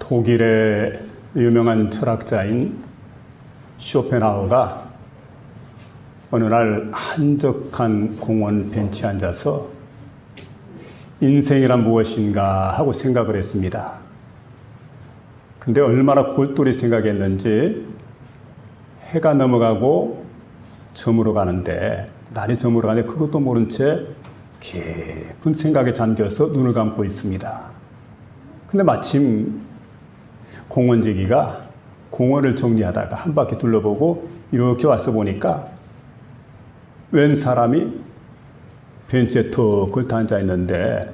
독일의 유명한 철학자인 쇼펜하우어가 어느 날 한적한 공원 벤치에 앉아서 인생이란 무엇인가 하고 생각을 했습니다. 근데 얼마나 골똘히 생각했는지 해가 넘어가고 저물어 가는데, 날이 저물어 가는데 그것도 모른 채 깊은 생각에 잠겨서 눈을 감고 있습니다. 근데 마침 공원지기가 공원을 정리하다가 한 바퀴 둘러보고 이렇게 와서 보니까 웬 사람이 벤치에 턱 걸터 앉아 있는데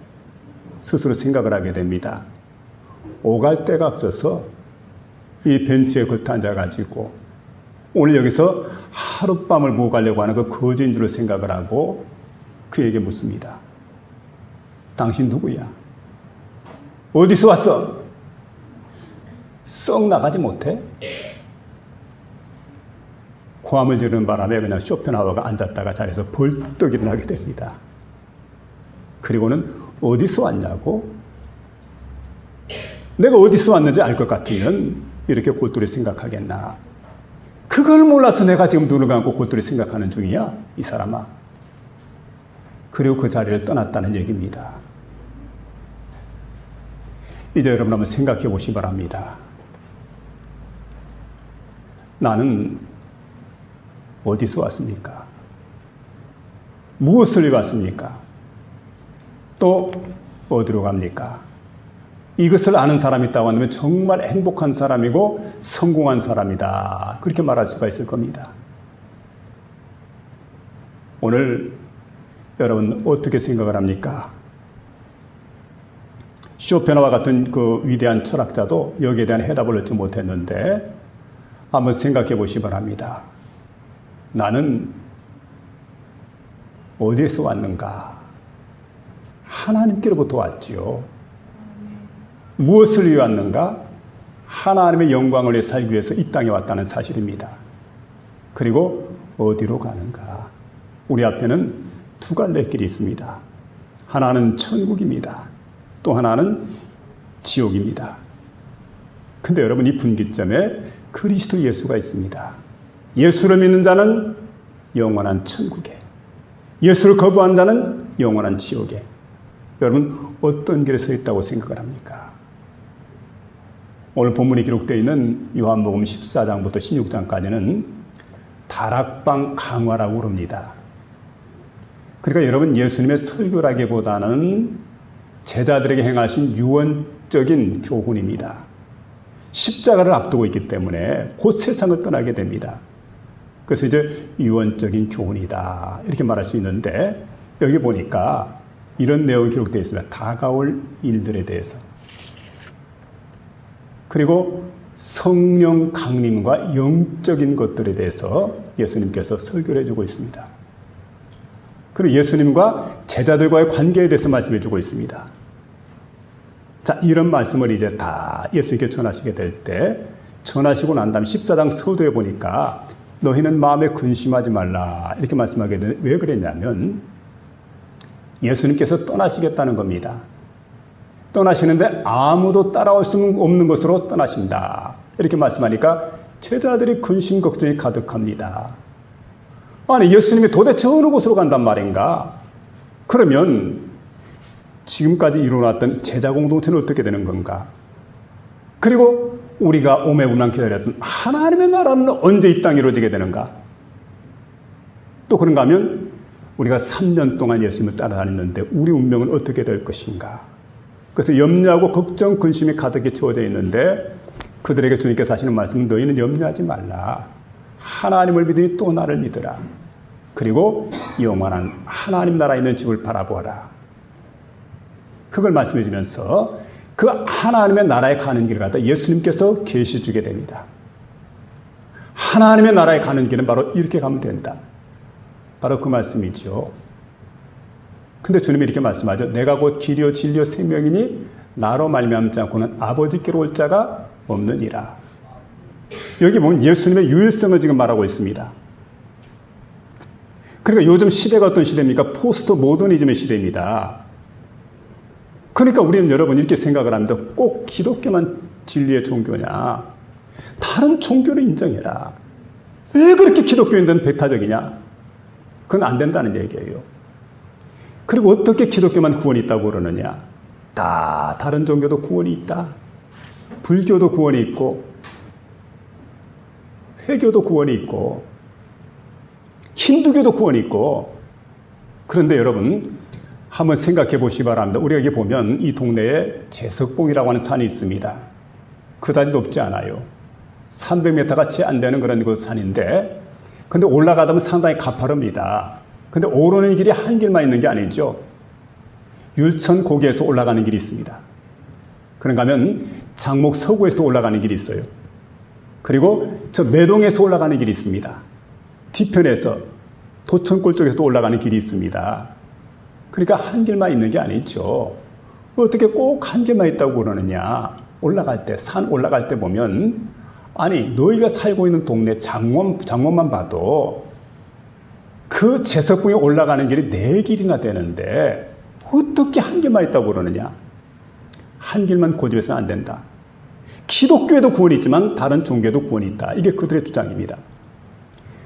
스스로 생각을 하게 됩니다. 오갈 데가 없어서 이 벤치에 걸터 앉아가지고 오늘 여기서 하룻밤을 묵어 가려고 하는 그 거지인 줄 생각을 하고 그에게 묻습니다. 당신 누구야? 어디서 왔어? 썩 나가지 못해? 고함을 지르는 바람에 그냥 쇼펜하우어가 앉았다가 자리에서 벌떡 일어나게 됩니다. 그리고는 어디서 왔냐고? 내가 어디서 왔는지 알 것 같으면 이렇게 골똘히 생각하겠나? 그걸 몰라서 내가 지금 눈을 감고 골똘히 생각하는 중이야, 이 사람아. 그리고 그 자리를 떠났다는 얘기입니다. 이제 여러분 한번 생각해 보시기 바랍니다. 나는 어디서 왔습니까? 무엇을 위해 왔습니까? 또 어디로 갑니까? 이것을 아는 사람이 있다고 하면 정말 행복한 사람이고 성공한 사람이다, 그렇게 말할 수가 있을 겁니다. 오늘 여러분 어떻게 생각을 합니까? 쇼펜하우어 같은 그 위대한 철학자도 여기에 대한 해답을 얻지 못했는데 한번 생각해 보시기 바랍니다. 나는 어디에서 왔는가? 하나님께로부터 왔지요. 무엇을 위해 왔는가? 하나님의 영광을 위해 살기 위해서 이 땅에 왔다는 사실입니다. 그리고 어디로 가는가? 우리 앞에는 두 갈래 길이 있습니다. 하나는 천국입니다. 또 하나는 지옥입니다. 근데 여러분, 이 분기점에 그리스도 예수가 있습니다. 예수를 믿는 자는 영원한 천국에, 예수를 거부한 자는 영원한 지옥에. 여러분, 어떤 길에 서 있다고 생각을 합니까? 오늘 본문이 기록되어 있는 요한복음 14장부터 16장까지는 다락방 강화라고 그럽니다. 그러니까 여러분, 예수님의 설교라기보다는 제자들에게 행하신 유언적인 교훈입니다. 십자가를 앞두고 있기 때문에 곧 세상을 떠나게 됩니다. 그래서 이제 유언적인 교훈이다, 이렇게 말할 수 있는데, 여기 보니까 이런 내용이 기록되어 있습니다. 다가올 일들에 대해서, 그리고 성령 강림과 영적인 것들에 대해서 예수님께서 설교를 해주고 있습니다. 그리고 예수님과 제자들과의 관계에 대해서 말씀해 주고 있습니다. 자, 이런 말씀을 이제 다 예수님께 전하시게 될 때, 전하시고 난 다음에 14장 서두에 보니까 너희는 마음에 근심하지 말라, 이렇게 말씀하게 되는데, 왜 그랬냐면 예수님께서 떠나시겠다는 겁니다. 떠나시는데 아무도 따라올 수 없는 것으로 떠나신다, 이렇게 말씀하니까 제자들이 근심 걱정이 가득합니다. 아니, 예수님이 도대체 어느 곳으로 간단 말인가? 그러면 지금까지 이루어놨던 제자 공동체는 어떻게 되는 건가? 그리고 우리가 오매불망 기다렸던 하나님의 나라는 언제 이 땅에 이루어지게 되는가? 또 그런가 하면 우리가 3년 동안 예수님을 따라다녔는데 우리 운명은 어떻게 될 것인가? 그래서 염려하고 걱정, 근심이 가득히 채워져 있는데, 그들에게 주님께서 하시는 말씀은 너희는 염려하지 말라. 하나님을 믿으니 또 나를 믿으라. 그리고 영원한 하나님 나라에 있는 집을 바라보아라. 그걸 말씀해 주면서 그 하나님의 나라에 가는 길을 갖다 예수님께서 계시 주게 됩니다. 하나님의 나라에 가는 길은 바로 이렇게 가면 된다, 바로 그 말씀이죠. 근데 주님이 이렇게 말씀하죠. 내가 곧 길이요 진리요 생명이니 나로 말미암지 않고는 아버지께로 올 자가 없느니라. 여기 보면 예수님의 유일성을 지금 말하고 있습니다. 그러니까 요즘 시대가 어떤 시대입니까? 포스트 모더니즘의 시대입니다. 그러니까 우리는 여러분 이렇게 생각을 합니다. 꼭 기독교만 진리의 종교냐? 다른 종교를 인정해라. 왜 그렇게 기독교인들은 배타적이냐? 그건 안 된다는 얘기예요. 그리고 어떻게 기독교만 구원이 있다고 그러느냐? 다른 종교도 구원이 있다. 불교도 구원이 있고 회교도 구원이 있고 힌두교도 구원이 있고. 그런데 여러분 한번 생각해 보시기 바랍니다. 우리가 여기 보면 이 동네에 제석봉이라고 하는 산이 있습니다. 그다지 높지 않아요. 300m가 채 안 되는 그런 그 산인데, 근데 올라가다 보면 상당히 가파릅니다. 근데 오르는 길이 한 길만 있는 게 아니죠. 율천 고개에서 올라가는 길이 있습니다. 그런가 하면 장목 서구에서도 올라가는 길이 있어요. 그리고 저 매동에서 올라가는 길이 있습니다. 뒤편에서 도천골 쪽에서도 올라가는 길이 있습니다. 그러니까 한 길만 있는 게 아니죠. 어떻게 꼭 한 길만 있다고 그러느냐. 올라갈 때, 산 올라갈 때 보면, 아니 너희가 살고 있는 동네 장원만 봐도 그 제석봉에 올라가는 길이 4길이나 되는데 어떻게 한 길만 있다고 그러느냐. 한 길만 고집해서는 안 된다. 기독교에도 구원이 있지만 다른 종교에도 구원이 있다. 이게 그들의 주장입니다.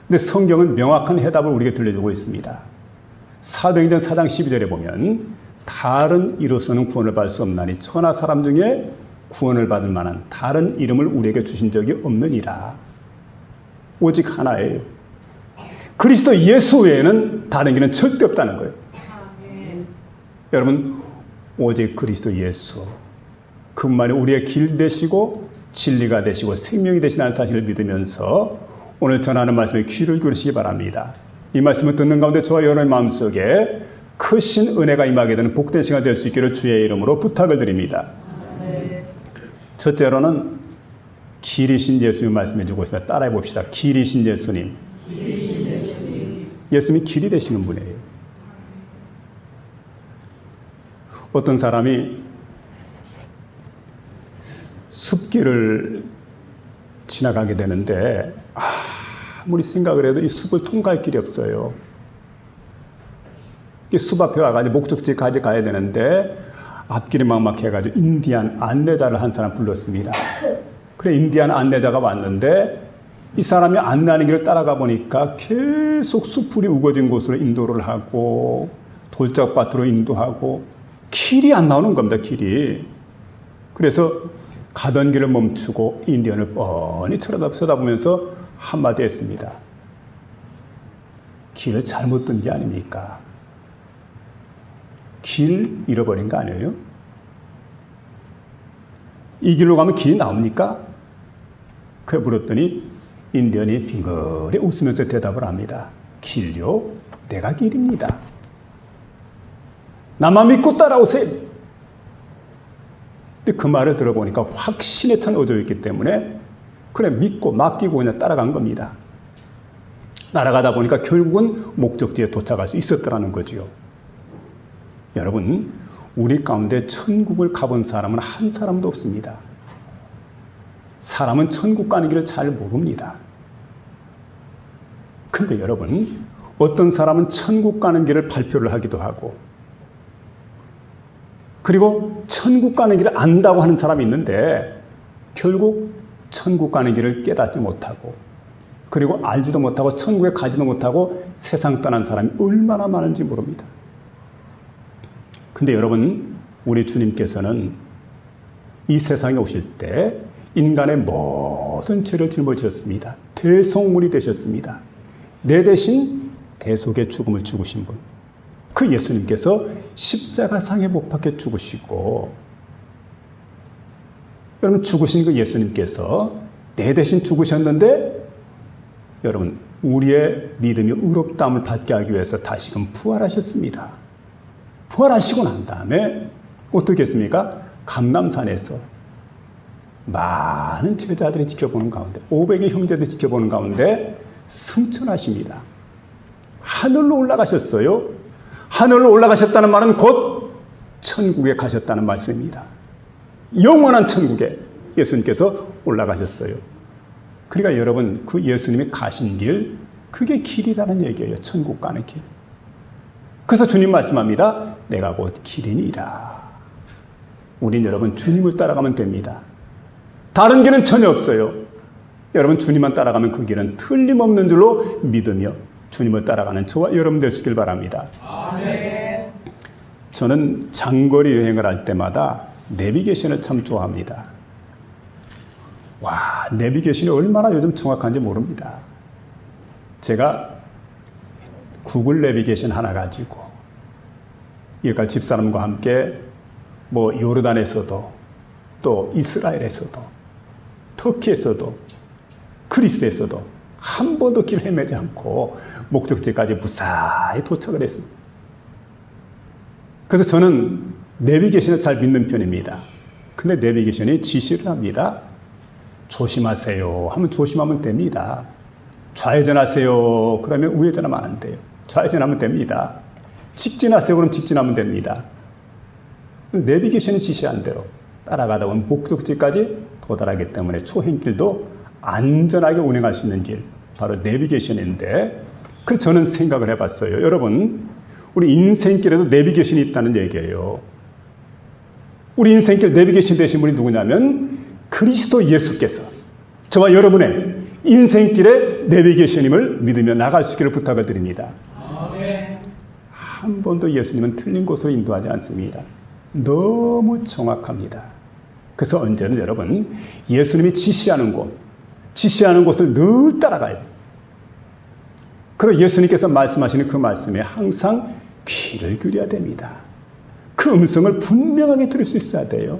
근데 성경은 명확한 해답을 우리에게 들려주고 있습니다. 사도행전 4장 12절에 보면 다른 이로서는 구원을 받을 수 없나니 천하 사람 중에 구원을 받을 만한 다른 이름을 우리에게 주신 적이 없느니라. 오직 하나예요. 그리스도 예수 외에는 다른 길은 절대 없다는 거예요. 여러분, 오직 그리스도 예수, 그분만이 우리의 길 되시고 진리가 되시고 생명이 되시는 사실을 믿으면서 오늘 전하는 말씀에 귀를 기울이시기 바랍니다. 이 말씀을 듣는 가운데 저와 여러분의 마음속에 크신 은혜가 임하게 되는 복된 시간 될 수 있기를 주의 이름으로 부탁을 드립니다. 첫째로는 길이신 예수님 말씀해 주고 있습니다. 따라해 봅시다. 길이신 예수님. 예수님이 길이 되시는 분이에요. 어떤 사람이 숲길을 지나가게 되는데 아무리 생각을 해도 이 숲을 통과할 길이 없어요. 숲 앞에 와가지고 목적지까지 가야 되는데 앞길이 막막해가지고 인디안 안내자를 한 사람 불렀습니다. 그래 인디안 안내자가 왔는데 이 사람이 안내하는 길을 따라가 보니까 계속 숲풀이 우거진 곳으로 인도를 하고 돌짝밭으로 인도하고 길이 안 나오는 겁니다. 길이. 그래서 가던 길을 멈추고 인디언을 뻔히 쳐다보면서 한마디 했습니다. 길을 잘못 든 게 아닙니까? 길 잃어버린 거 아니에요? 이 길로 가면 길이 나옵니까? 그래 물었더니 인디언이 빙그레 웃으면서 대답을 합니다. 길요? 내가 길입니다. 나만 믿고 따라오세요. 근데 그 말을 들어보니까 확신에 찬 어조였기 때문에 그래 믿고 맡기고 그냥 따라간 겁니다. 따라가다 보니까 결국은 목적지에 도착할 수 있었더라는 거죠. 여러분, 우리 가운데 천국을 가본 사람은 한 사람도 없습니다. 사람은 천국 가는 길을 잘 모릅니다. 근데 여러분, 어떤 사람은 천국 가는 길을 발표를 하기도 하고, 그리고 천국 가는 길을 안다고 하는 사람이 있는데, 결국 천국 가는 길을 깨닫지 못하고, 그리고 알지도 못하고, 천국에 가지도 못하고, 세상 떠난 사람이 얼마나 많은지 모릅니다. 근데 여러분, 우리 주님께서는 이 세상에 오실 때 인간의 모든 죄를 짊어지셨습니다. 대속물이 되셨습니다. 내 대신 대속의 죽음을 죽으신 분. 그 예수님께서 십자가상에 못 박혀 죽으시고, 여러분 죽으신 그 예수님께서 내 대신 죽으셨는데, 여러분 우리의 믿음이 의롭다함을 받게 하기 위해서 다시금 부활하셨습니다. 부활하시고 난 다음에 어떻게 했습니까? 감람산에서 많은 제자들이 지켜보는 가운데, 500의 형제들이 지켜보는 가운데 승천하십니다. 하늘로 올라가셨어요. 하늘로 올라가셨다는 말은 곧 천국에 가셨다는 말씀입니다. 영원한 천국에 예수님께서 올라가셨어요. 그러니까 여러분, 그 예수님이 가신 길, 그게 길이라는 얘기예요. 천국 가는 길. 그래서 주님 말씀합니다. 내가 곧 길이니라. 우린 여러분 주님을 따라가면 됩니다. 다른 길은 전혀 없어요. 여러분 주님만 따라가면 그 길은 틀림없는 줄로 믿으며 주님을 따라가는 저와 여러분 되시길 바랍니다. 아멘. 저는 장거리 여행을 할 때마다 내비게이션을 참 좋아합니다. 와, 내비게이션이 얼마나 요즘 정확한지 모릅니다. 제가 구글 내비게이션 하나 가지고 여기가 집사람과 함께 요르단에서도 또 이스라엘에서도 터키에서도 그리스에서도 한 번도 길 헤매지 않고 목적지까지 무사히 도착을 했습니다. 그래서 저는 내비게이션을 잘 믿는 편입니다. 근데 내비게이션이 지시를 합니다. 조심하세요 하면 조심하면 됩니다. 좌회전하세요 그러면 우회전하면 안 돼요. 좌회전하면 됩니다. 직진하세요 그럼 직진하면 됩니다. 내비게이션이 지시한 대로 따라가다 보면 목적지까지 도달하기 때문에 초행길도 안전하게 운행할 수 있는 길, 바로 내비게이션인데, 그래서 저는 생각을 해봤어요. 여러분, 우리 인생길에도 내비게이션이 있다는 얘기예요. 우리 인생길 내비게이션 되신 분이 누구냐면 그리스도 예수께서 저와 여러분의 인생길의 내비게이션임을 믿으며 나갈 수 있기를 부탁을 드립니다. 한 번도 예수님은 틀린 곳으로 인도하지 않습니다. 너무 정확합니다. 그래서 언제는 여러분 예수님이 지시하는 곳을 늘 따라가야 돼요. 그리고 예수님께서 말씀하시는 그 말씀에 항상 귀를 기울여야 됩니다. 그 음성을 분명하게 들을 수 있어야 돼요.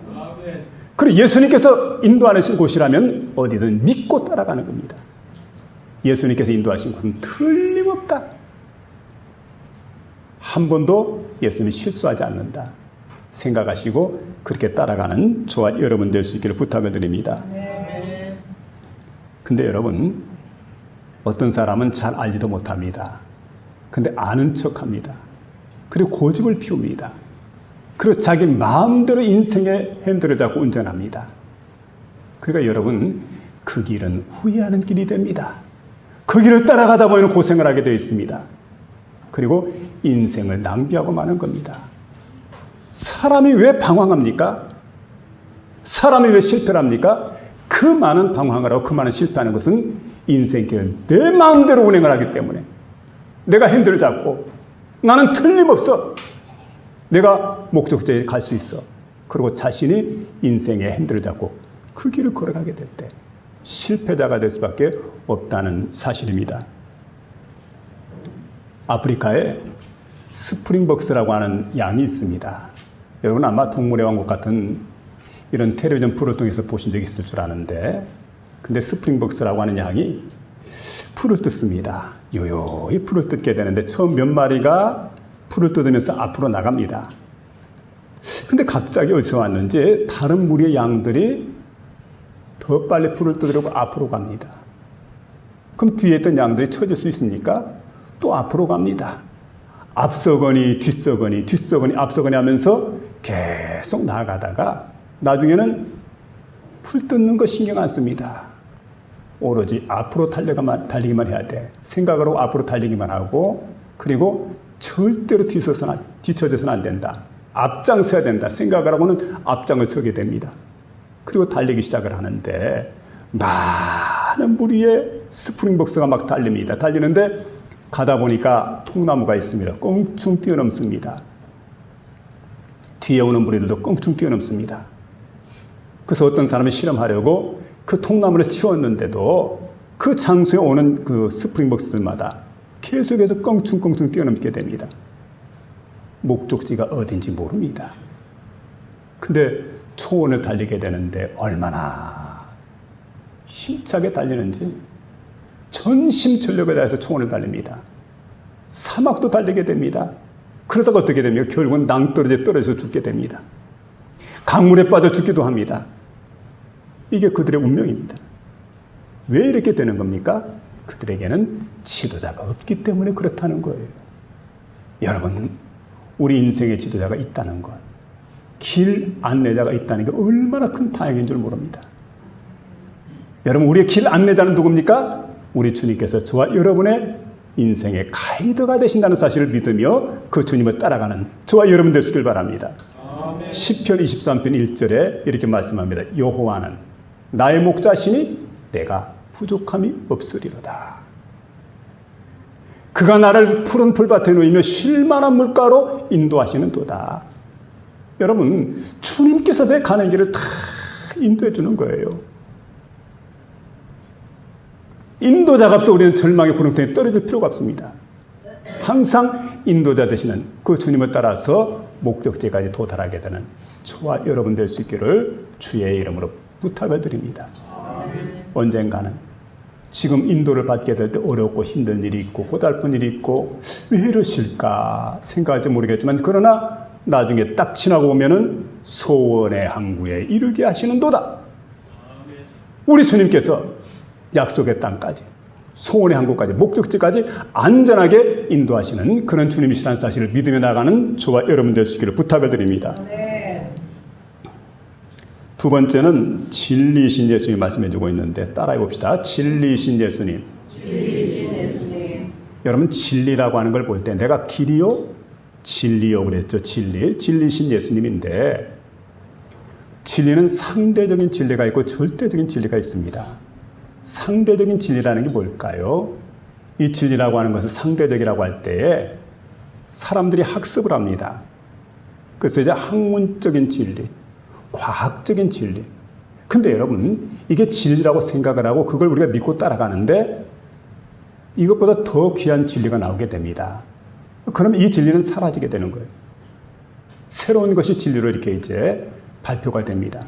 그리고 예수님께서 인도하신 곳이라면 어디든 믿고 따라가는 겁니다. 예수님께서 인도하신 곳은 틀림없다. 한 번도 예수님이 실수하지 않는다 생각하시고 그렇게 따라가는 저와 여러분 될 수 있기를 부탁을 드립니다. 근데 여러분, 어떤 사람은 잘 알지도 못합니다. 근데 아는 척합니다. 그리고 고집을 피웁니다. 그리고 자기 마음대로 인생의 핸들을 잡고 운전합니다. 그러니까 여러분, 그 길은 후회하는 길이 됩니다. 그 길을 따라가다 보면 고생을 하게 되어 있습니다. 그리고 인생을 낭비하고 마는 겁니다. 사람이 왜 방황합니까? 사람이 왜 실패를 합니까? 그 많은 방황을 하고 그 많은 실패하는 것은 인생길을 내 마음대로 운행을 하기 때문에, 내가 핸들을 잡고 나는 틀림없어, 내가 목적지에 갈 수 있어, 그리고 자신이 인생의 핸들을 잡고 그 길을 걸어가게 될 때 실패자가 될 수밖에 없다는 사실입니다. 아프리카에 스프링벅스라고 하는 양이 있습니다. 여러분 아마 동물의 왕국 같은 이런 텔레비전 프로를 통해서 보신 적이 있을 줄 아는데, 근데 스프링벅스라고 하는 양이 풀을 뜯습니다. 요요히 풀을 뜯게 되는데 처음 몇 마리가 풀을 뜯으면서 앞으로 나갑니다. 근데 갑자기 어디서 왔는지 다른 무리의 양들이 더 빨리 풀을 뜯으려고 앞으로 갑니다. 그럼 뒤에 있던 양들이 처질 수 있습니까? 또 앞으로 갑니다. 앞서거니 뒤서거니 뒤서거니 앞서거니 하면서 계속 나아가다가 나중에는 풀 뜯는 거 신경 안 씁니다. 오로지 앞으로 달리기만 해야 돼. 생각으로 앞으로 달리기만 하고, 그리고 절대로 뒤처져서는 안 된다. 앞장서야 된다. 생각을 하고는 앞장을 서게 됩니다. 그리고 달리기 시작을 하는데 많은 무리의 스프링벅스가 막 달립니다. 달리는데 가다 보니까 통나무가 있습니다. 껑충 뛰어넘습니다. 뒤에 오는 무리들도 껑충 뛰어넘습니다. 그래서 어떤 사람이 실험하려고 그 통나무를 치웠는데도 그 장소에 오는 그 스프링벅스들마다 계속해서 껑충껑충 뛰어넘게 됩니다. 목적지가 어딘지 모릅니다. 근데 초원을 달리게 되는데 얼마나 힘차게 달리는지 전심전력을 다해서 초원을 달립니다. 사막도 달리게 됩니다. 그러다가 어떻게 됩니까? 결국은 낭떠러지에 떨어져서 죽게 됩니다. 강물에 빠져 죽기도 합니다. 이게 그들의 운명입니다. 왜 이렇게 되는 겁니까? 그들에게는 지도자가 없기 때문에 그렇다는 거예요. 여러분, 우리 인생의 지도자가 있다는 것, 길 안내자가 있다는 게 얼마나 큰 다행인 줄 모릅니다. 여러분, 우리의 길 안내자는 누굽니까? 우리 주님께서 저와 여러분의 인생의 가이드가 되신다는 사실을 믿으며 그 주님을 따라가는 저와 여러분 되시길 바랍니다. 시편 23편 1절에 이렇게 말씀합니다. 여호와는 나의 목자시니 내가 부족함이 없으리로다. 그가 나를 푸른 풀밭에 놓이며 쉴만한 물가로 인도하시는 도다. 여러분, 주님께서 내 가는 길을 다 인도해 주는 거예요. 인도자가 없어 우리는 절망의 구렁텅이에 떨어질 필요가 없습니다. 항상 인도자 되시는 그 주님을 따라서 목적지까지 도달하게 되는 저와 여러분 될 수 있기를 주의 이름으로 부탁을 드립니다. 언젠가는 지금 인도를 받게 될 때 어렵고 힘든 일이 있고 고달픈 일이 있고 왜 이러실까 생각할지 모르겠지만, 그러나 나중에 딱 지나고 보면은 소원의 항구에 이르게 하시는도다. 우리 주님께서 약속의 땅까지, 소원의 항구까지, 목적지까지 안전하게 인도하시는 그런 주님이시라는 사실을 믿으며 나가는 저와 여러분 될 수 있기를 부탁을 드립니다. 두 번째는 진리이신 예수님이 말씀해주고 있는데 따라해 봅시다. 진리이신 예수님. 진리이신 예수님. 여러분, 진리라고 하는 걸 볼 때 내가 길이요 진리요 그랬죠. 진리이신 예수님인데, 진리는 상대적인 진리가 있고 절대적인 진리가 있습니다. 상대적인 진리라는 게 뭘까요? 이 진리라고 하는 것은 상대적이라고 할 때에 사람들이 학습을 합니다. 그래서 이제 학문적인 진리, 과학적인 진리. 근데 여러분, 이게 진리라고 생각을 하고 그걸 우리가 믿고 따라가는데 이것보다 더 귀한 진리가 나오게 됩니다. 그러면 이 진리는 사라지게 되는 거예요. 새로운 것이 진리로 이렇게 이제 발표가 됩니다.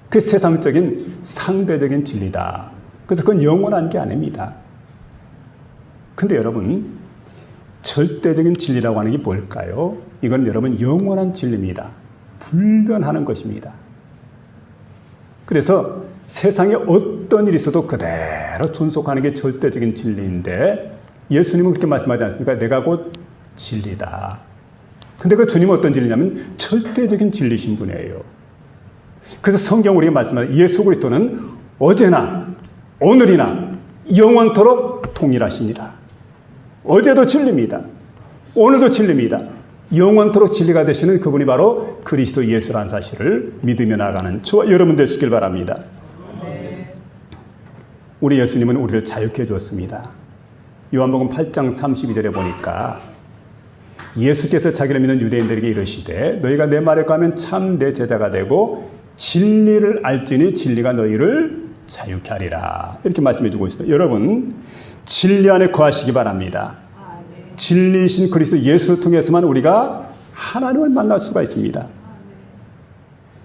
그 세상적인 상대적인 진리다. 그래서 그건 영원한 게 아닙니다. 근데 여러분, 절대적인 진리라고 하는 게 뭘까요? 이건 여러분 영원한 진리입니다. 불변하는 것입니다. 그래서 세상에 어떤 일이 있어도 그대로 존속하는 게 절대적인 진리인데, 예수님은 그렇게 말씀하지 않습니까? 내가 곧 진리다. 근데 그 주님은 어떤 진리냐면 절대적인 진리신 분이에요. 그래서 성경 우리가 말씀하는 예수 그리스도는 어제나 오늘이나 영원토록 동일하시니라. 어제도 진리입니다. 오늘도 진리입니다. 영원토록 진리가 되시는 그분이 바로 그리스도 예수라는 사실을 믿으며 나가는 저와 여러분 될 수 있길 바랍니다. 우리 예수님은 우리를 자유케 해주었습니다. 요한복음 8장 32절에 보니까 예수께서 자기를 믿는 유대인들에게 이르시되 너희가 내 말에 가면 참 내 제자가 되고 진리를 알지니 진리가 너희를 자유케 하리라. 이렇게 말씀해 주고 있습니다. 여러분, 진리 안에 거하시기 바랍니다. 진리이신 그리스도 예수를 통해서만 우리가 하나님을 만날 수가 있습니다.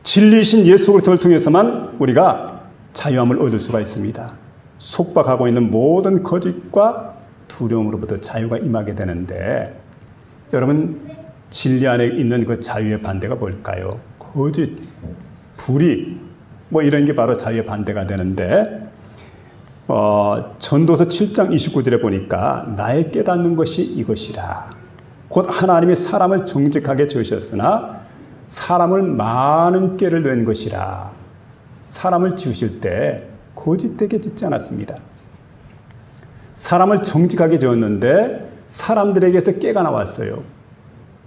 진리이신 예수 그리스도를 통해서만 우리가 자유함을 얻을 수가 있습니다. 속박하고 있는 모든 거짓과 두려움으로부터 자유가 임하게 되는데, 여러분, 진리 안에 있는 그 자유의 반대가 뭘까요? 거짓, 불의, 뭐 이런 게 바로 자유의 반대가 되는데, 전도서 7장 29절에 보니까 나의 깨닫는 것이 이것이라. 곧 하나님이 사람을 정직하게 지으셨으나 사람을 많은 꾀를 낸 것이라. 사람을 지으실 때 거짓되게 짓지 않았습니다. 사람을 정직하게 지었는데 사람들에게서 깨가 나왔어요.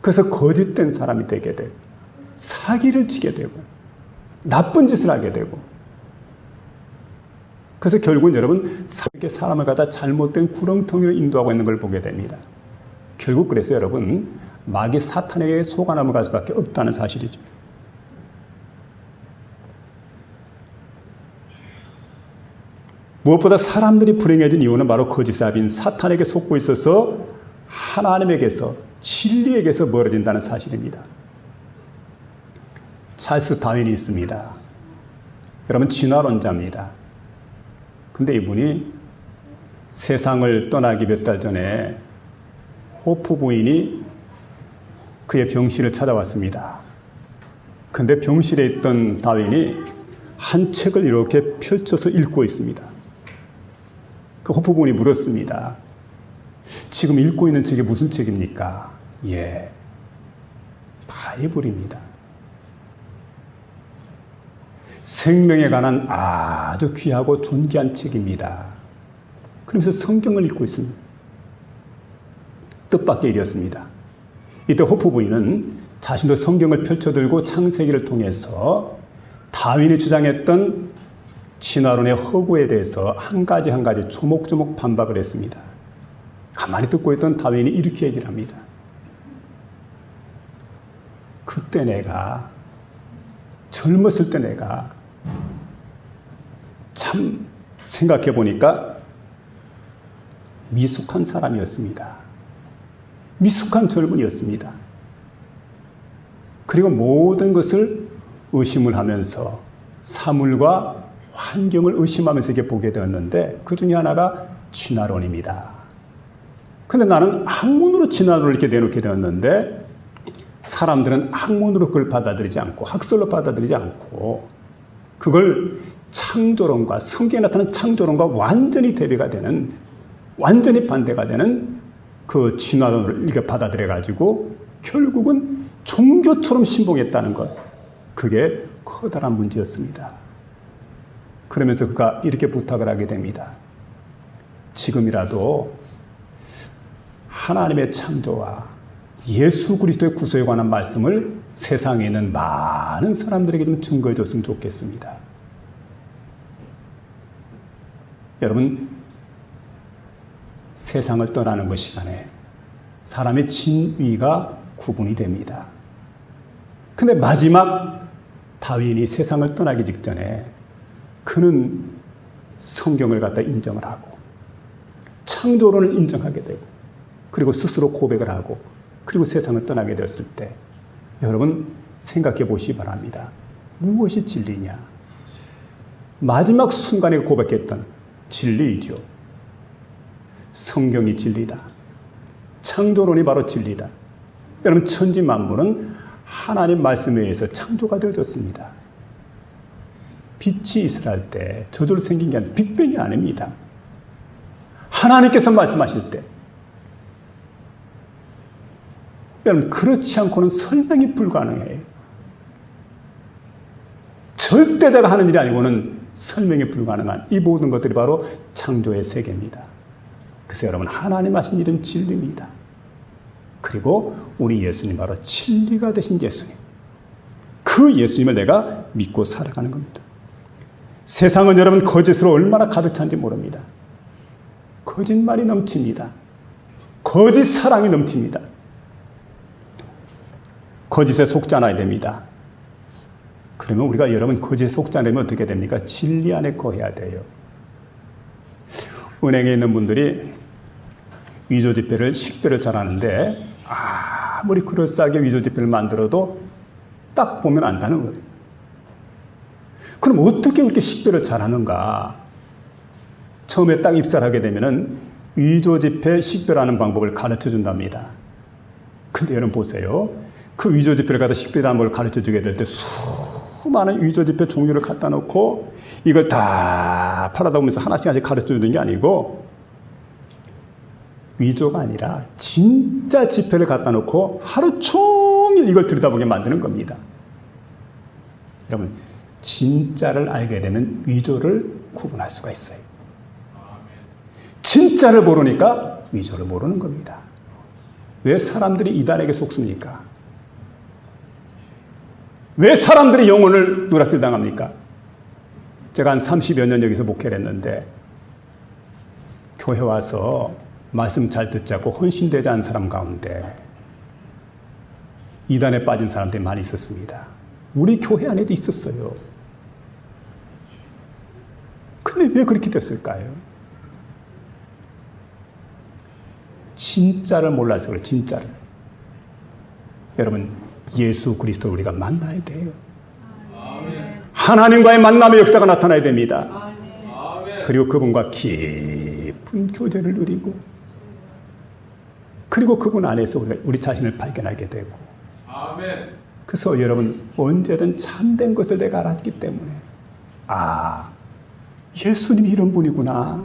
그래서 거짓된 사람이 되게 되고 사기를 치게 되고 나쁜 짓을 하게 되고, 그래서 결국은 여러분 사람을 갖다 잘못된 구렁텅이로 인도하고 있는 걸 보게 됩니다. 결국 그래서 여러분 마귀 사탄에게 속아 넘어갈 수밖에 없다는 사실이죠. 무엇보다 사람들이 불행해진 이유는 바로 거짓사비인 사탄에게 속고 있어서 하나님에게서 진리에게서 멀어진다는 사실입니다. 찰스 다윈이 있습니다. 여러분, 진화론자입니다. 근데 이분이 세상을 떠나기 몇 달 전에 호프 부인이 그의 병실을 찾아왔습니다. 근데 병실에 있던 다윈이 한 책을 이렇게 펼쳐서 읽고 있습니다. 그 호프 부인이 물었습니다. 지금 읽고 있는 책이 무슨 책입니까? 예, 바이블입니다. 생명에 관한 아주 귀하고 존귀한 책입니다. 그러면서 성경을 읽고 있습니다. 뜻밖의 일이었습니다. 이때 호프 부인은 자신도 성경을 펼쳐들고 창세기를 통해서 다윈이 주장했던 진화론의 허구에 대해서 한 가지 조목조목 반박을 했습니다. 가만히 듣고 있던 다윈이 이렇게 얘기를 합니다. 그때 내가, 젊었을 때 내가 참 생각해 보니까 미숙한 사람이었습니다. 미숙한 젊은이였습니다. 그리고 모든 것을 의심을 하면서 사물과 환경을 의심하면서 이렇게 보게 되었는데 그 중에 하나가 진화론입니다. 근데 나는 학문으로 진화론을 이렇게 내놓게 되었는데 사람들은 학문으로 그걸 받아들이지 않고 학설로 받아들이지 않고 그걸 창조론과 성경에 나타난 창조론과 완전히 대비가 되는 완전히 반대가 되는 그 진화론을 이렇게 받아들여 가지고 결국은 종교처럼 신봉했다는 것. 그게 커다란 문제였습니다. 그러면서 그가 이렇게 부탁을 하게 됩니다. 지금이라도 하나님의 창조와 예수 그리스도의 구속에 관한 말씀을 세상에 있는 많은 사람들에게 좀 증거해 줬으면 좋겠습니다. 여러분, 세상을 떠나는 것 시간에 사람의 진위가 구분이 됩니다. 근데 마지막 다윈이 세상을 떠나기 직전에 그는 성경을 갖다 인정을 하고 창조론을 인정하게 되고 그리고 스스로 고백을 하고 그리고 세상을 떠나게 되었을 때 여러분 생각해 보시기 바랍니다. 무엇이 진리냐? 마지막 순간에 고백했던 진리이죠. 성경이 진리다. 창조론이 바로 진리다. 여러분 천지 만물은 하나님 말씀에 의해서 창조가 되어졌습니다. 빛이 있으라 때 저절로 생긴 게 아니라 빅뱅이 아닙니다. 하나님께서 말씀하실 때 여러분 그렇지 않고는 설명이 불가능해요. 절대자가 하는 일이 아니고는 설명이 불가능한 이 모든 것들이 바로 창조의 세계입니다. 그래서 여러분 하나님 하신 일은 진리입니다. 그리고 우리 예수님 바로 진리가 되신 예수님. 그 예수님을 내가 믿고 살아가는 겁니다. 세상은 여러분 거짓으로 얼마나 가득 찬지 모릅니다. 거짓말이 넘칩니다. 거짓 사랑이 넘칩니다. 거짓에 속지 않아야 됩니다. 그러면 우리가 여러분 거짓에 속지 않으면 어떻게 됩니까? 진리 안에 거해야 돼요. 은행에 있는 분들이 위조지폐를 식별을 잘하는데 아무리 그럴싸하게 위조지폐를 만들어도 딱 보면 안다는 거예요. 그럼 어떻게 그렇게 식별을 잘하는가? 처음에 딱 입사를 하게 되면은 위조지폐 식별하는 방법을 가르쳐 준답니다. 근데 여러분 보세요. 그 위조지폐를 갖다 식별하는 걸 가르쳐 주게 될 때 수많은 위조지폐 종류를 갖다 놓고 이걸 다 팔아다 보면서 하나씩 가르쳐 주는 게 아니고 위조가 아니라 진짜 지폐를 갖다 놓고 하루 종일 이걸 들여다보게 만드는 겁니다. 여러분 진짜를 알게 되면 위조를 구분할 수가 있어요. 진짜를 모르니까 위조를 모르는 겁니다. 왜 사람들이 이단에게 속습니까? 왜 사람들이 영혼을 누락질 당합니까? 제가 한 30여 년 여기서 목회를 했는데 교회 와서 말씀 잘 듣자고 헌신되지 않은 사람 가운데 이단에 빠진 사람들이 많이 있었습니다. 우리 교회 안에도 있었어요. 근데 왜 그렇게 됐을까요? 진짜를 몰라서 그래요. 진짜를. 여러분 예수 그리스도를 우리가 만나야 돼요. 하나님과의 만남의 역사가 나타나야 됩니다. 그리고 그분과 깊은 교제를 누리고 그리고 그분 안에서 우리가 우리 자신을 발견하게 되고 그래서 여러분 언제든 참된 것을 내가 알았기 때문에 예수님이 이런 분이구나.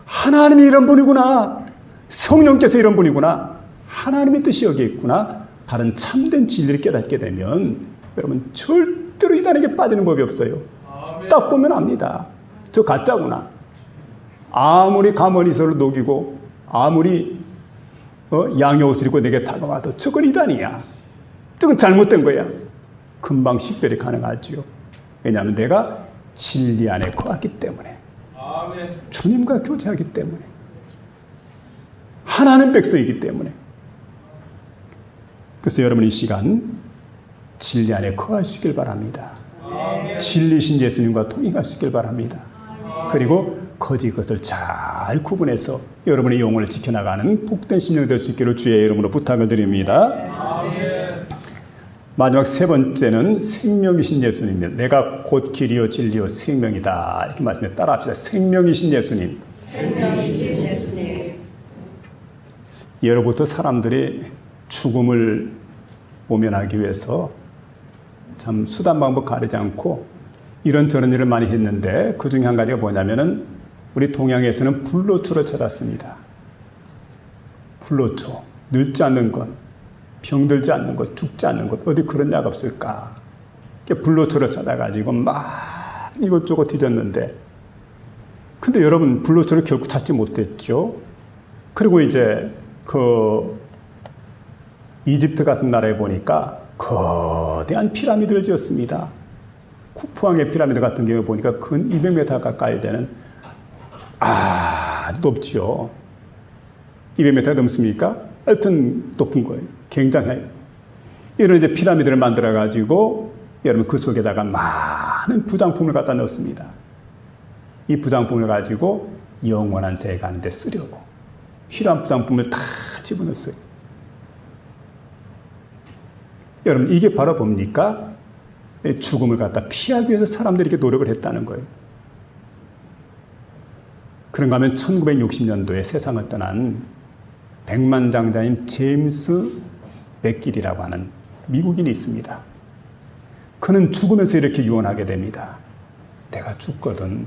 하나님이 이런 분이구나. 성령께서 이런 분이구나. 하나님의 뜻이 여기에 있구나. 다른 참된 진리를 깨닫게 되면 여러분 절대로 이단에게 빠지는 법이 없어요. 딱 보면 압니다. 저 가짜구나. 아무리 가머니서를 녹이고 아무리 양의 옷을 입고 내게 다가와도 저건 이단이야. 저건 잘못된 거야. 금방 식별이 가능하죠. 왜냐하면 내가 진리 안에 거하기 때문에, 주님과 교제하기 때문에, 하나님 백성이기 때문에. 그래서 여러분 이 시간 진리 안에 거하시길 바랍니다. 진리신 예수님과 동행하시길 바랍니다. 그리고 거짓 것을 잘 구분해서 여러분의 영혼을 지켜나가는 복된 심령 될 수 있기를 주의 이름으로 부탁을 드립니다. 마지막 세 번째는 생명이신 예수님입니다. 내가 곧 길이요 진리요 생명이다. 이렇게 말씀해 따라합시다. 생명이신 예수님. 생명이신 예수님. 예로부터 사람들이 죽음을 모면하기 위해서 참 수단 방법 가리지 않고 이런저런 일을 많이 했는데 그 중에 한 가지가 뭐냐면은 우리 동양에서는 불로초를 찾았습니다. 불로초. 늙지 않는 것, 병들지 않는 것, 죽지 않는 것, 어디 그런 약 없을까? 불로초를 찾아가지고 막 이것저것 뒤졌는데, 근데 여러분 불로초를 결국 찾지 못했죠. 그리고 이제 이집트 같은 나라에 보니까 거대한 피라미드를 지었습니다. 쿠푸왕의 피라미드 같은 경우에 보니까 근 200m 가까이 되는 아주 높지요. 200m 넘습니까? 하여튼 높은 거예요. 굉장해요. 이런 이제 피라미드를 만들어 가지고 여러분 그 속에다가 많은 부장품을 갖다 넣습니다. 이 부장품을 가지고 영원한 세계 가는 데 쓰려고 필요한 부장품을 다 집어넣었어요. 여러분 이게 바로 뭡니까? 죽음을 갖다 피하기 위해서 사람들이 이렇게 노력을 했다는 거예요. 그런가 하면 1960년도에 세상을 떠난 백만장자인 제임스 맥길이라고 하는 미국인이 있습니다. 그는 죽으면서 이렇게 유언하게 됩니다. 내가 죽거든.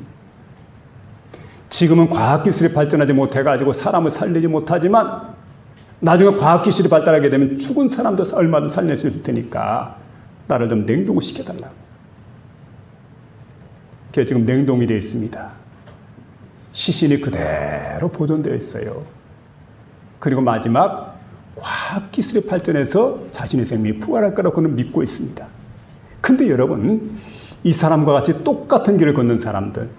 지금은 과학기술이 발전하지 못해가지고 사람을 살리지 못하지만 나중에 과학기술이 발달하게 되면 죽은 사람도 얼마든지 살릴 수 있을 테니까 나를 좀 냉동을 시켜달라고. 그게 지금 냉동이 되어 있습니다. 시신이 그대로 보존되어 있어요. 그리고 마지막 과학기술이 발전해서 자신의 생명이 부활할 거라고 그는 믿고 있습니다. 근데 여러분 이 사람과 같이 똑같은 길을 걷는 사람들,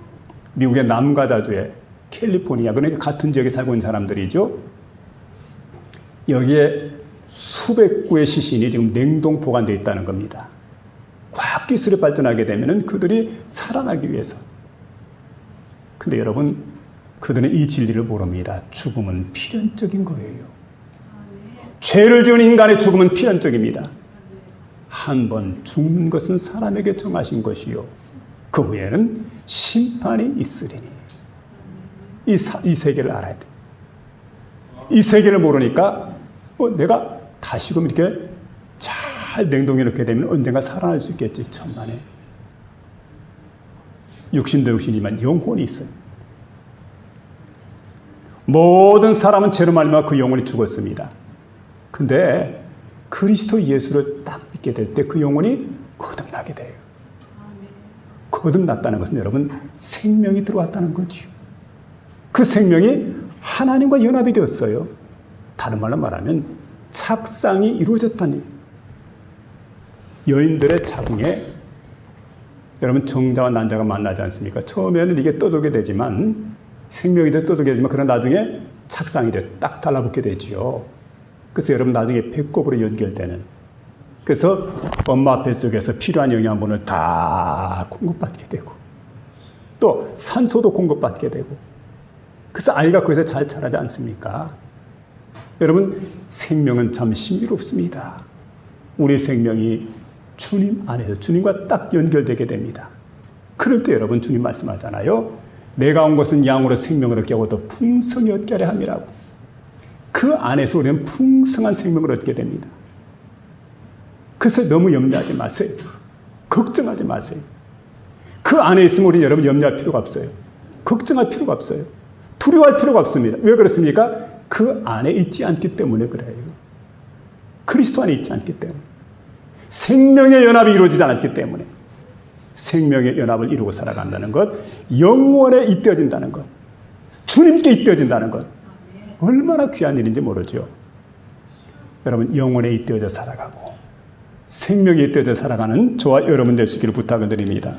미국의 남가자주의 캘리포니아, 그러니까 같은 지역에 살고 있는 사람들이죠. 여기에 수백 구의 시신이 지금 냉동 보관되어 있다는 겁니다. 과학기술이 발전하게 되면 그들이 살아나기 위해서. 근데 여러분 그들은 이 진리를 모릅니다. 죽음은 필연적인 거예요. 죄를 지은 인간의 죽음은 필연적입니다. 한 번 죽는 것은 사람에게 정하신 것이요 그 후에는 심판이 있으리니. 이 세계를 알아야 돼. 이 세계를 모르니까 내가 다시금 이렇게 잘 냉동해 놓게 되면 언젠가 살아날 수 있겠지. 천만에. 육신도 육신이지만 영혼이 있어요. 모든 사람은 죄로 말미암아 그 영혼이 죽었습니다. 근데 그리스도 예수를 딱 믿게 될 때 그 영혼이 거듭나게 돼요. 거듭났다는 것은 여러분 생명이 들어왔다는 거죠. 그 생명이 하나님과 연합이 되었어요. 다른 말로 말하면 착상이 이루어졌다니. 여인들의 자궁에 여러분 정자와 난자가 만나지 않습니까? 처음에는 이게 떠돌게 되지만 생명이 돼 떠돌게 되지만 그러나 나중에 착상이 돼 딱 달라붙게 되지요. 그래서 여러분 나중에 배꼽으로 연결되는, 그래서 엄마 뱃속에서 필요한 영양분을 다 공급받게 되고 또 산소도 공급받게 되고 그래서 아이가 거기서 잘 자라지 않습니까? 여러분 생명은 참 신비롭습니다. 우리 생명이 주님 안에서 주님과 딱 연결되게 됩니다. 그럴 때 여러분 주님 말씀하잖아요. 내가 온 것은 양으로 생명을 얻게 하고 더 풍성히 얻게 하려 함이라고. 그 안에서 우리는 풍성한 생명을 얻게 됩니다. 그래서 너무 염려하지 마세요. 걱정하지 마세요. 그 안에 있으면 우리 여러분 염려할 필요가 없어요. 걱정할 필요가 없어요. 두려워할 필요가 없습니다. 왜 그렇습니까? 그 안에 있지 않기 때문에 그래요. 그리스도 안에 있지 않기 때문에. 생명의 연합이 이루어지지 않았기 때문에. 생명의 연합을 이루고 살아간다는 것, 영원에 잇대어진다는 것, 주님께 잇대어진다는 것, 얼마나 귀한 일인지 모르죠. 여러분 영원에 잇대어져 살아가고 생명이 잇대져 살아가는 저와 여러분 될 수 있기를 부탁을 드립니다.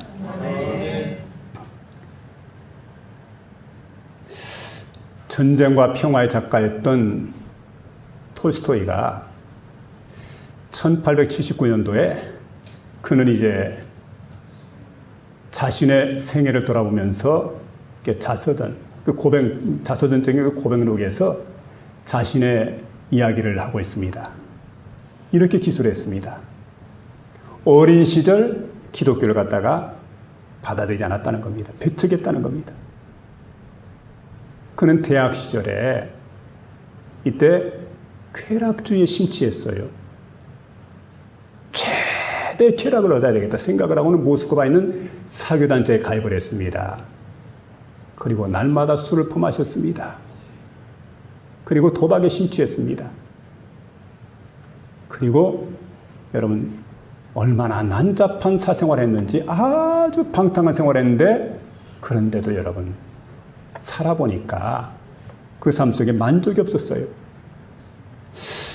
전쟁과 평화의 작가였던 톨스토이가 1879년도에 그는 이제 자신의 생애를 돌아보면서 자서전, 자서전적인 그 고백록에서 자신의 이야기를 하고 있습니다. 이렇게 기술했습니다. 어린 시절 기독교를 갖다가 받아들이지 않았다는 겁니다. 배척했다는 겁니다. 그는 대학 시절에 이때 쾌락주의에 심취했어요. 최대의 쾌락을 얻어야 되겠다 생각을 하고는 모스크바에 있는 사교단체에 가입을 했습니다. 그리고 날마다 술을 퍼마셨습니다. 그리고 도박에 심취했습니다. 그리고 여러분 얼마나 난잡한 사생활을 했는지 아주 방탕한 생활을 했는데 그런데도 여러분 살아보니까 그 삶 속에 만족이 없었어요.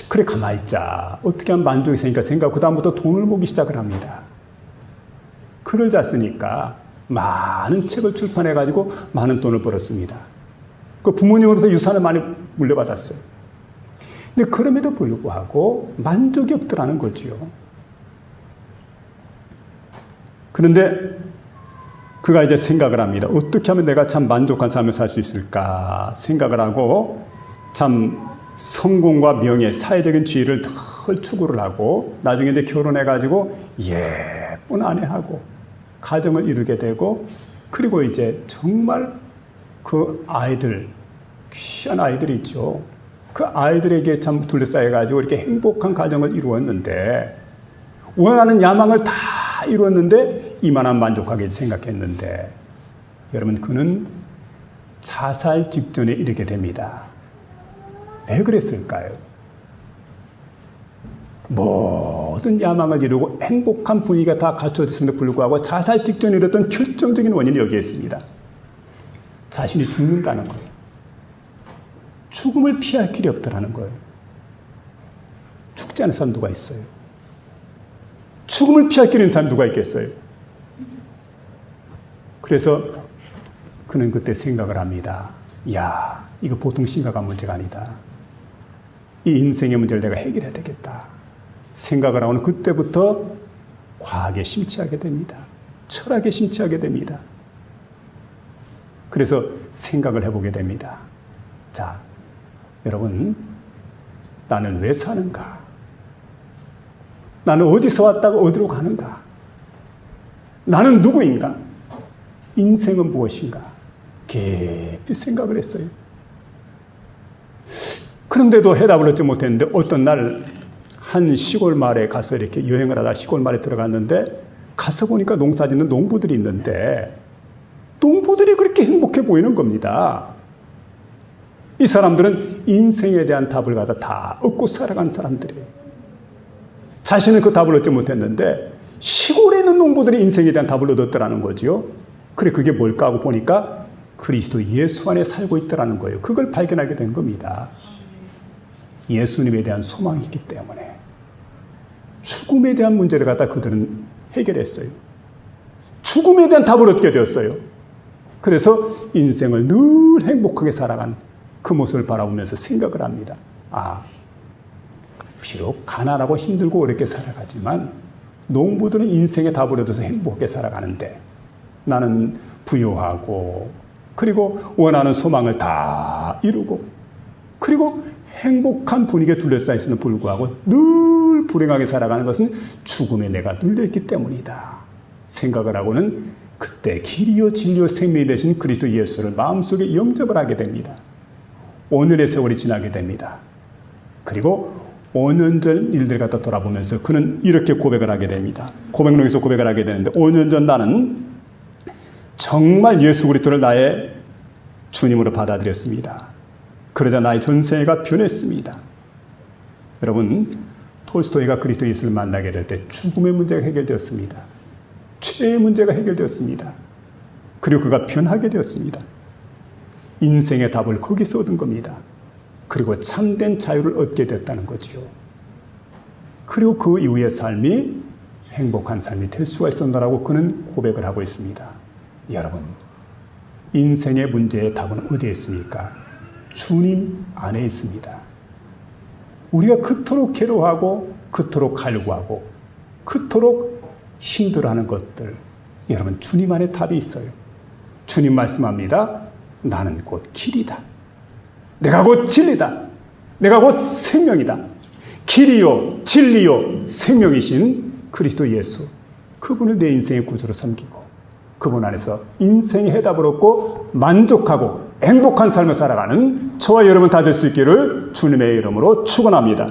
그래 가만히 있자. 어떻게 하면 만족이 생길까 생각하고 그 다음부터 돈을 모기 시작을 합니다. 글을 잘 쓰니까 많은 책을 출판해가지고 많은 돈을 벌었습니다. 그 부모님으로부터 유산을 많이 물려받았어요. 근데 그럼에도 불구하고 만족이 없더라는 거지요. 그런데 그가 이제 생각을 합니다. 어떻게 하면 내가 참 만족한 삶을 살 수 있을까 생각을 하고 참 성공과 명예, 사회적인 지위를 덜 추구를 하고 나중에 이제 결혼해가지고 예쁜 아내하고 가정을 이루게 되고 그리고 이제 정말 그 아이들, 귀한 아이들이 있죠. 그 아이들에게 참 둘러싸여가지고 이렇게 행복한 가정을 이루었는데 원하는 야망을 다 이루었는데 이만한 만족하게 생각했는데 여러분 그는 자살 직전에 이르게 됩니다. 왜 그랬을까요? 모든 야망을 이루고 행복한 분위기가 다 갖춰졌음에도 불구하고 자살 직전에 이르렀던 결정적인 원인이 여기에 있습니다. 자신이 죽는다는 거예요. 죽음을 피할 길이 없더라는 거예요. 죽지 않은 사람 누가 있어요? 죽음을 피할 길이 있는 사람 누가 있겠어요? 그래서 그는 그때 생각을 합니다. 야, 이거 보통 심각한 문제가 아니다. 이 인생의 문제를 내가 해결해야 되겠다. 생각을 하고는 그때부터 과학에 심취하게 됩니다. 철학에 심취하게 됩니다. 그래서 생각을 해보게 됩니다. 자, 여러분, 나는 왜 사는가? 나는 어디서 왔다가 어디로 가는가? 나는 누구인가? 인생은 무엇인가? 깊이 생각을 했어요. 그런데도 해답을 얻지 못했는데 어떤 날 한 시골 마을에 가서 이렇게 여행을 하다 시골 마을에 들어갔는데 가서 보니까 농사 짓는 농부들이 있는데 농부들이 그렇게 행복해 보이는 겁니다. 이 사람들은 인생에 대한 답을 갖다 다 얻고 살아간 사람들이에요. 자신은 그 답을 얻지 못했는데 시골에 있는 농부들이 인생에 대한 답을 얻었더라는 거지요. 그래 그게 뭘까 하고 보니까 그리스도 예수 안에 살고 있더라는 거예요. 그걸 발견하게 된 겁니다. 예수님에 대한 소망이 있기 때문에 죽음에 대한 문제를 갖다 그들은 해결했어요. 죽음에 대한 답을 얻게 되었어요. 그래서 인생을 늘 행복하게 살아간 그 모습을 바라보면서 생각을 합니다. 아, 비록 가난하고 힘들고 어렵게 살아가지만 농부들은 인생의 답을 얻어서 행복하게 살아가는데 나는 부유하고 그리고 원하는 소망을 다 이루고 그리고 행복한 분위기에 둘러싸여 있음에도 불구하고 늘 불행하게 살아가는 것은 죽음에 내가 눌려있기 때문이다 생각을 하고는 그때 길이요 진리요 생명이 되신 그리스도 예수를 마음속에 영접을 하게 됩니다. 5년의 세월이 지나게 됩니다. 그리고 5년 전 일들 갖다 돌아보면서 그는 이렇게 고백을 하게 됩니다. 고백록에서 고백을 하게 되는데 5년 전 나는 정말 예수 그리스도를 나의 주님으로 받아들였습니다. 그러자 나의 전생애가 변했습니다. 여러분, 톨스토이가 그리스도 예수를 만나게 될 때 죽음의 문제가 해결되었습니다. 죄의 문제가 해결되었습니다. 그리고 그가 변하게 되었습니다. 인생의 답을 거기서 얻은 겁니다. 그리고 참된 자유를 얻게 됐다는 거지요. 그리고 그 이후의 삶이 행복한 삶이 될 수가 있었다라고 그는 고백을 하고 있습니다. 여러분, 인생의 문제의 답은 어디에 있습니까? 주님 안에 있습니다. 우리가 그토록 괴로워하고 그토록 갈구하고 그토록 힘들어하는 것들, 여러분 주님 안에 답이 있어요. 주님 말씀합니다. 나는 곧 길이다. 내가 곧 진리다. 내가 곧 생명이다. 길이요 진리요 생명이신 그리스도 예수, 그분을 내 인생의 구주로 섬기고 그분 안에서 인생의 해답을 얻고 만족하고 행복한 삶을 살아가는 저와 여러분 다 될 수 있기를 주님의 이름으로 축원합니다.